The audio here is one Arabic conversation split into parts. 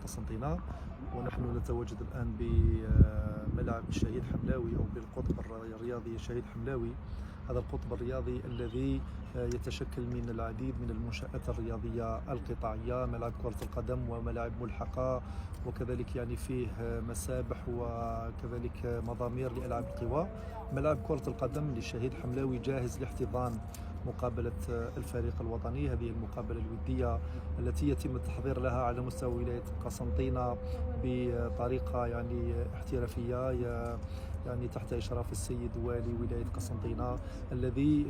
قسنطينة. ونحن نتواجد الآن بملعب الشهيد حملاوي أو بالقطب الرياضي الشهيد حملاوي. هذا القطب الرياضي الذي يتشكل من العديد من المنشآت الرياضية القطاعية، ملاعب كرة القدم وملاعب ملحقة، وكذلك يعني فيه مسابح وكذلك مضامير لألعاب القوى. ملعب كرة القدم للشهيد حملاوي جاهز لاحتضان مقابلة الفريق الوطني، هذه المقابلة الودية التي يتم التحضير لها على مستوى ولاية قسنطينة بطريقة يعني احترافية، يعني تحت إشراف السيد والي ولاية قسنطينة الذي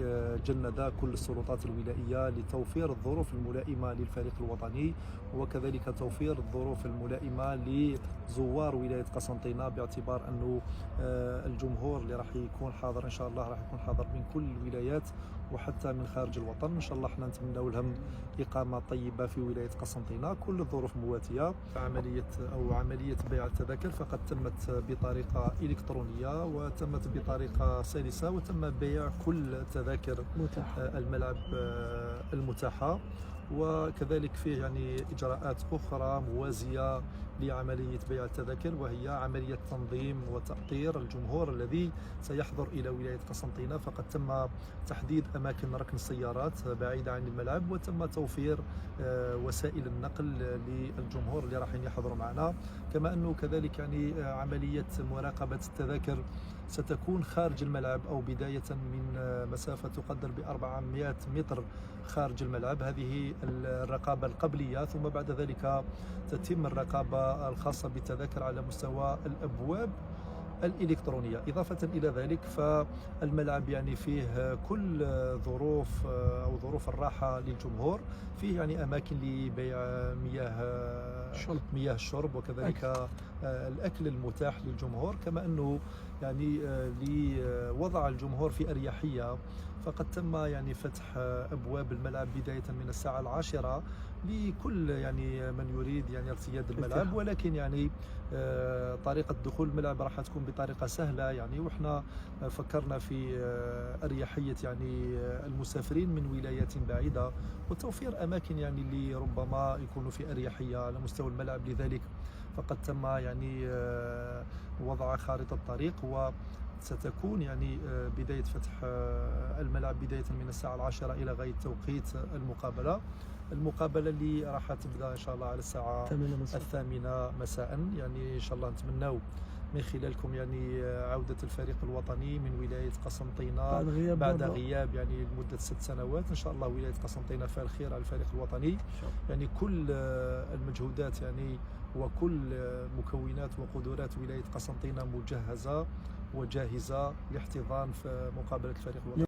جند كل السلطات الولائية لتوفير الظروف الملائمة للفريق الوطني، وكذلك توفير الظروف الملائمة لزوار ولاية قسنطينة، باعتبار أنه الجمهور اللي راح يكون حاضر إن شاء الله راح يكون حاضر من كل الولايات وحتى من خارج الوطن. إن شاء الله احنا نتمنوا لهم إقامة طيبة في ولاية قسنطينة. كل الظروف مواتية. عملية بيع التذاكر فقد تمت بطريقة إلكترونية وتمت بطريقة سلسة، وتم بيع كل تذاكر الملعب المتاحة، وكذلك فيه يعني إجراءات أخرى موازية لعملية بيع التذاكر، وهي عملية تنظيم وتأطير الجمهور الذي سيحضر إلى ولاية قسنطينة. فقد تم تحديد أماكن ركن السيارات بعيدة عن الملعب، وتم توفير وسائل النقل للجمهور اللي راح يحضروا معنا. كما أنه كذلك يعني عملية مراقبة التذاكر ستكون خارج الملعب أو بداية من مسافة تقدر ب400 متر خارج الملعب. هذه الرقابة القبلية، ثم بعد ذلك تتم الرقابة الخاصة بالتذاكر على مستوى الأبواب الإلكترونية. إضافة إلى ذلك فالملعب يعني فيه كل ظروف أو ظروف الراحة للجمهور، فيه يعني أماكن لبيع مياه الشرب، وكذلك الأكل المتاح للجمهور، كما أنه يعني لوضع الجمهور في أريحية. فقد تم يعني فتح أبواب الملعب بداية من الساعة 10 لكل يعني من يريد يعني ارتياد الملعب، ولكن يعني طريقة دخول الملعب راح تكون بطريقة سهلة يعني، وإحنا فكرنا في أريحية يعني المسافرين من ولايات بعيدة وتوفير أماكن يعني اللي ربما يكونوا في أريحية على مستوى الملعب. لذلك فقد تم يعني وضع خارطة طريق، وستكون يعني بداية فتح الملعب بداية من الساعة 10 إلى غاية توقيت المقابلة اللي راح تبدأ إن شاء الله على الساعة 8 مساء. يعني إن شاء الله نتمنوا من خلالكم يعني عودة الفريق الوطني من ولاية قسنطينة بعد غياب يعني لمدة 6 سنوات. إن شاء الله ولاية قسنطينة فيها الخير على الفريق الوطني. يعني كل المجهودات يعني وكل مكونات وقدرات ولاية قسنطينة مجهزة وجاهزة لاحتضان في مقابلة الفريق الوطني.